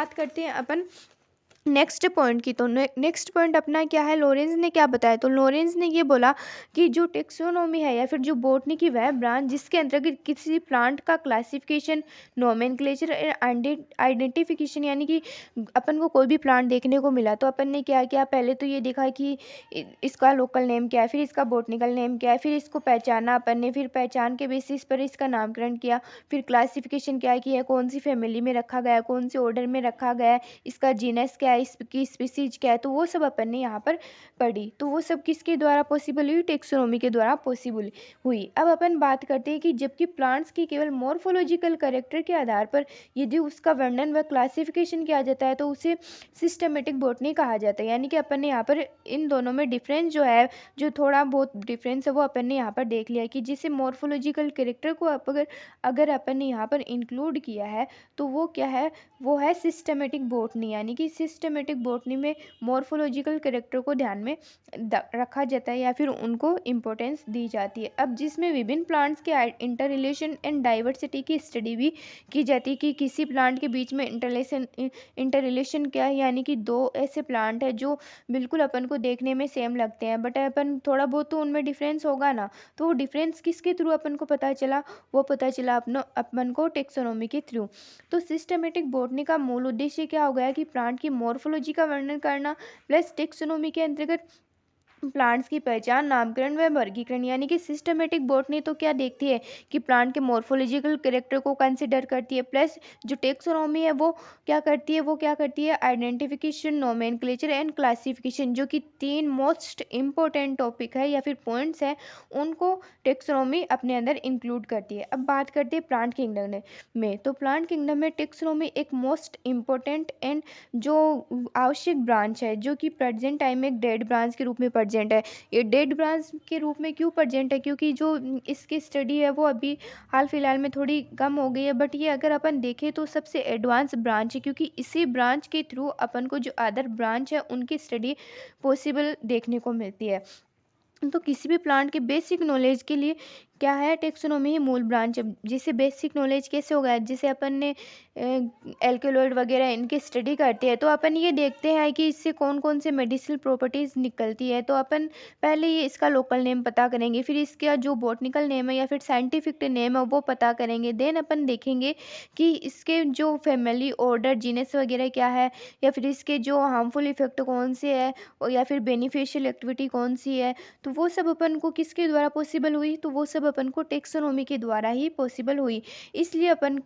बात करते हैं अपन नेक्स्ट पॉइंट की। तो नेक्स्ट पॉइंट अपना क्या है, लॉरेंस ने क्या बताया, तो लॉरेंस ने ये बोला कि जो टेक्सोनोमी है या फिर जो बॉटनी की वह ब्रांच जिसके अंतर्गत किसी प्लांट का क्लासिफिकेशन, नोमेनक्लेचर, आइडेंटिफिकेशन, यानी कि अपन को कोई भी प्लांट देखने को मिला तो अपन ने क्या किया, पहले तो ये देखा कि इसका लोकल नेम क्या है, फिर इसका बॉटनिकल नेम क्या है, फिर इसको पहचाना अपन ने, फिर पहचान के बेसिस पर इसका नामकरण किया, फिर क्लासिफिकेशन क्या है कि है कौन सी फैमिली में रखा गया है, कौन से ऑर्डर में रखा गया है, इसका जीनस क्या है, इसकी स्पीसीज क्या है, तो वो सब अपन ने यहाँ पर पढ़ी। तो वो सब किसके द्वारा पॉसिबल हुई, टेक्सोनोमी के द्वारा पॉसिबल हुई। अब अपन बात करते हैं कि जबकि प्लांट्स की केवल मॉर्फोलॉजिकल कैरेक्टर के आधार पर यदि उसका वर्णन व क्लासिफिकेशन किया जाता है तो उसे सिस्टमेटिक बॉटनी कहा जाता है। यानी कि अपन ने यहाँ पर इन दोनों में डिफरेंस जो है, जो थोड़ा बहुत डिफरेंस है वो अपन ने यहाँ पर देख लिया कि जिसे मॉर्फोलॉजिकल कैरेक्टर को अगर अपन ने यहाँ पर इंक्लूड किया है तो वो क्या है, वो है सिस्टमेटिक बॉटनी। यानी कि सिस्टमेटिक बॉटनी में मॉर्फोलॉजिकल कैरेक्टर को ध्यान में रखा जाता है या फिर उनको इम्पोर्टेंस दी जाती है। अब जिसमें विभिन्न प्लांट्स के इंटर रिलेशन एंड डाइवर्सिटी की स्टडी भी की जाती है कि किसी प्लांट के बीच में इंटर रिलेशन क्या है, यानी कि दो ऐसे प्लांट है जो बिल्कुल अपन को देखने में सेम लगते हैं बट अपन थोड़ा बहुत तो उनमें डिफरेंस होगा ना, तो वो डिफरेंस किसके थ्रू अपन को पता चला, वो पता चला अपन को टेक्सोनोमी के थ्रू। तो सिस्टमेटिक बॉटनी का मूल उद्देश्य क्या हो गया कि प्लांट की मॉर्फोलॉजी का वर्णन करना प्लस टेक्सोनोमी के अंतर्गत प्लांट्स की पहचान, नामकरण व वर्गीकरण। यानी कि सिस्टमेटिक बॉटनी तो क्या देखती है कि प्लांट के मॉर्फोलॉजिकल कैरेक्टर को कंसिडर करती है, प्लस जो टेक्सोनोमी है वो क्या करती है, आइडेंटिफिकेशन, नोमेनक्लेचर एंड क्लासिफिकेशन, जो कि तीन मोस्ट इम्पोर्टेंट टॉपिक है या फिर पॉइंट्स है, उनको टेक्सोनोमी अपने अंदर इंक्लूड करती है। अब बात करते हैं प्लांट किंगडम में। तो प्लांट किंगडम में टेक्सोनोमी एक मोस्ट इम्पोर्टेंट एंड जो आवश्यक ब्रांच है, जो कि प्रेजेंट टाइम में एक डेड ब्रांच के रूप में प्रेजेंट है। ये डेड ब्रांच के रूप में क्यों प्रेजेंट है, क्योंकि जो इसकी स्टडी है वो अभी हाल फिलहाल में थोड़ी कम हो गई है, बट ये अगर अपन देखें तो सबसे एडवांस ब्रांच है, क्योंकि इसी ब्रांच के थ्रू अपन को जो अदर ब्रांच है उनकी स्टडी पॉसिबल देखने को मिलती है। तो किसी भी प्लांट के बेसिक नॉलेज के लिए क्या है, टेक्सोनोमी ही मूल ब्रांच है। जिसे बेसिक नॉलेज कैसे होगा, जिसे अपन ने एल्केलॉइड वगैरह इनकी स्टडी करते हैं तो अपन ये देखते हैं कि इससे कौन कौन से मेडिसिनल प्रॉपर्टीज़ निकलती है। तो अपन पहले ये इसका लोकल नेम पता करेंगे, फिर इसका जो बॉटनिकल नेम है या फिर साइंटिफिक नेम है वो पता करेंगे। देन अपन देखेंगे कि इसके जो फैमिली, ऑर्डर, जीनस वगैरह क्या है, या फिर इसके जो हार्मफुल इफेक्ट कौन से है और या फिर बेनिफिशियल एक्टिविटी कौन सी है। तो वो सब अपन को किसके द्वारा पॉसिबल हुई, तो वो सब अपन को टेक्सोनोमी के द्वारा ही पॉसिबल हुई। इसलिए अपन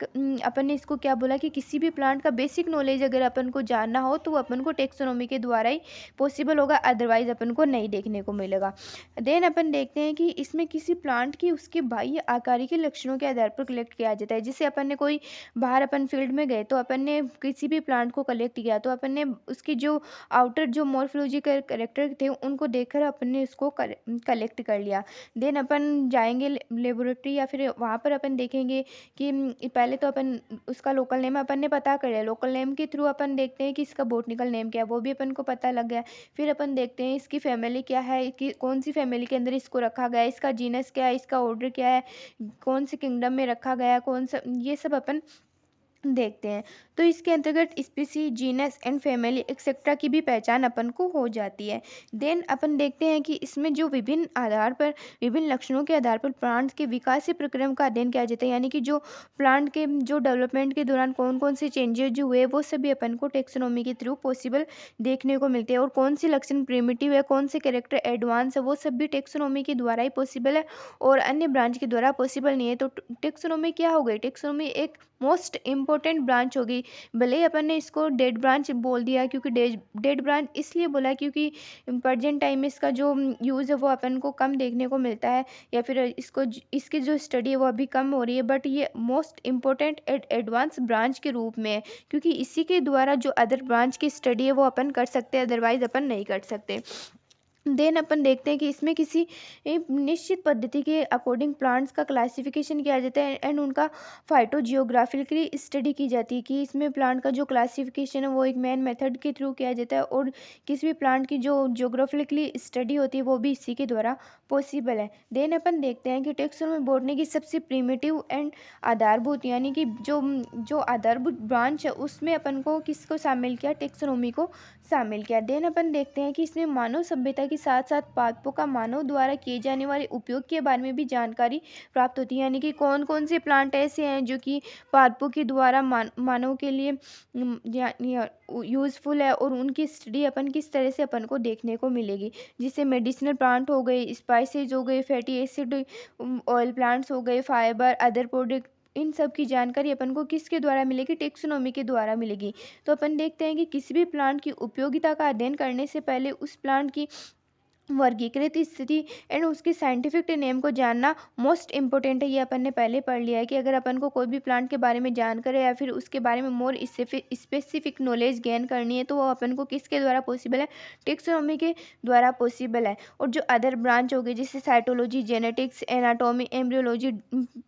ने इसको क्या बोला कि किसी भी प्लांट का बेसिक नॉलेज अगर अपन को जानना हो तो वो अपन को टेक्सोनोमी के द्वारा ही पॉसिबल होगा, अदरवाइज अपन को नहीं देखने को मिलेगा। देन अपन देखते हैं कि इसमें किसी प्लांट की उसके बाह्य आकारिक लक्षणों के आधार पर कलेक्ट किया जाता है। जैसे अपन ने कोई बाहर अपन फील्ड में गए तो अपन ने किसी भी प्लांट को कलेक्ट किया तो अपन ने उसकी जो आउटर जो मॉर्फोलॉजिकल कैरेक्टर थे उनको देखकर अपन ने उसको कलेक्ट कर लिया। देन अपन जाएंगे लेबोरेटरी या फिर वहाँ पर अपन देखेंगे कि पहले तो अपन उसका लोकल नेम अपन ने पता कर लिया, लोकल नेम के थ्रू अपन देखते हैं कि इसका बॉटनिकल नेम क्या है, वो भी अपन को पता लग गया। फिर अपन देखते हैं इसकी फैमिली क्या है, कि कौन सी फैमिली के अंदर इसको रखा गया है, इसका जीनस क्या है, इसका ऑर्डर क्या है, कौन से किंगडम में रखा गया है, कौन सा, ये सब अपन देखते हैं। तो इसके अंतर्गत स्पीसी, जीनस एंड फैमिली एक्सेट्रा की भी पहचान अपन को हो जाती है। देन अपन देखते हैं कि इसमें जो विभिन्न लक्षणों के आधार पर प्लांट के विकासीय प्रक्रम का अध्ययन किया जाता है। यानी कि जो प्लांट के जो डेवलपमेंट के दौरान कौन कौन से चेंजेस जो हुए वो सभी अपन को टेक्सोनोमी के थ्रू पॉसिबल देखने को मिलते हैं। और कौन सी लक्षण प्रिमिटिव है, कौन से कैरेक्टर एडवांस है, वो सब भी टेक्सोनोमी के द्वारा ही पॉसिबल है और अन्य ब्रांच के द्वारा पॉसिबल नहीं है। तो टेक्सोनोमी क्या हो गई, टेक्सोनोमी एक मोस्ट इम्पोर्टेंट ब्रांच होगी। भले ही अपन ने इसको डेड ब्रांच बोल दिया, क्योंकि डेड ब्रांच इसलिए बोला क्योंकि प्रेजेंट टाइम में इसका जो यूज़ है वो अपन को कम देखने को मिलता है, या फिर इसकी जो स्टडी है वो अभी कम हो रही है, बट ये मोस्ट इम्पोर्टेंट एडवांस ब्रांच के रूप में है, क्योंकि इसी के द्वारा जो अदर ब्रांच की स्टडी है वो अपन कर सकते हैं, अदरवाइज अपन नहीं कर सकते। देन अपन देखते हैं कि इसमें किसी एक निश्चित पद्धति के अकॉर्डिंग प्लांट्स का क्लासिफिकेशन किया जाता है एंड उनका फाइटोजियोग्राफिकली स्टडी की जाती है कि इसमें प्लांट का जो क्लासिफिकेशन है वो एक मेन मेथड के थ्रू किया जाता है, और किसी भी प्लांट की जो जियोग्राफिकली स्टडी होती है वो भी इसी के द्वारा पॉसिबल है। देन अपन देखते हैं कि टेक्सोनोमी बॉटनी की सबसे प्रिमिटिव एंड आधारभूत यानी कि जो जो आधारभूत ब्रांच है उसमें अपन को किसको शामिल किया, टेक्सोनोमी को शामिल किया। देन अपन देखते हैं कि इसमें मानव सभ्यता के साथ साथ पादपों का मानव द्वारा किए जाने वाले उपयोग के बारे में भी जानकारी प्राप्त होती है, यानी कि कौन कौन से प्लांट ऐसे हैं जो कि पादपों के द्वारा मानव के लिए यूज़फुल है, और उनकी स्टडी अपन किस तरह से अपन को देखने को मिलेगी। जिससे मेडिसिनल प्लांट हो गए, स्पाइसेज हो गए, फैटी एसिड ऑयल प्लांट्स हो गए, फाइबर अदर प्रोडक्ट, इन सब की जानकारी अपन को किसके द्वारा मिलेगी, टेक्सोनोमी के द्वारा मिलेगी। तो अपन देखते हैं कि किसी भी प्लांट की उपयोगिता का अध्ययन करने से पहले उस प्लांट की वर्गीकृत स्थिति एंड उसके साइंटिफिक नेम को जानना मोस्ट इम्पोर्टेंट है। ये अपन ने पहले पढ़ लिया है कि अगर अपन को कोई भी प्लांट के बारे में जानकारी या फिर उसके बारे में मोर स्पेसिफिक नॉलेज गेन करनी है तो वो अपन को किसके द्वारा पॉसिबल है, टेक्सोनोमी के द्वारा पॉसिबल है। और जो अदर ब्रांच हो गई जैसे cytology, genetics, anatomy, embryology,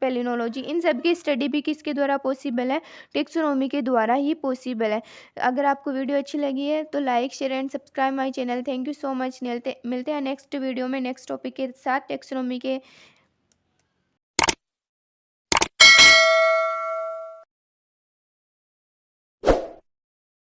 palynology, इन सब की स्टडी भी किसके द्वारा पॉसिबल है, टेक्सोनोमी के द्वारा ही पॉसिबल है। अगर आपको वीडियो अच्छी लगी है तो like share and subscribe my channel. Thank you so much. मिलते हैं नेक्स्ट वीडियो में नेक्स्ट टॉपिक के साथ टेक्सोनोमी के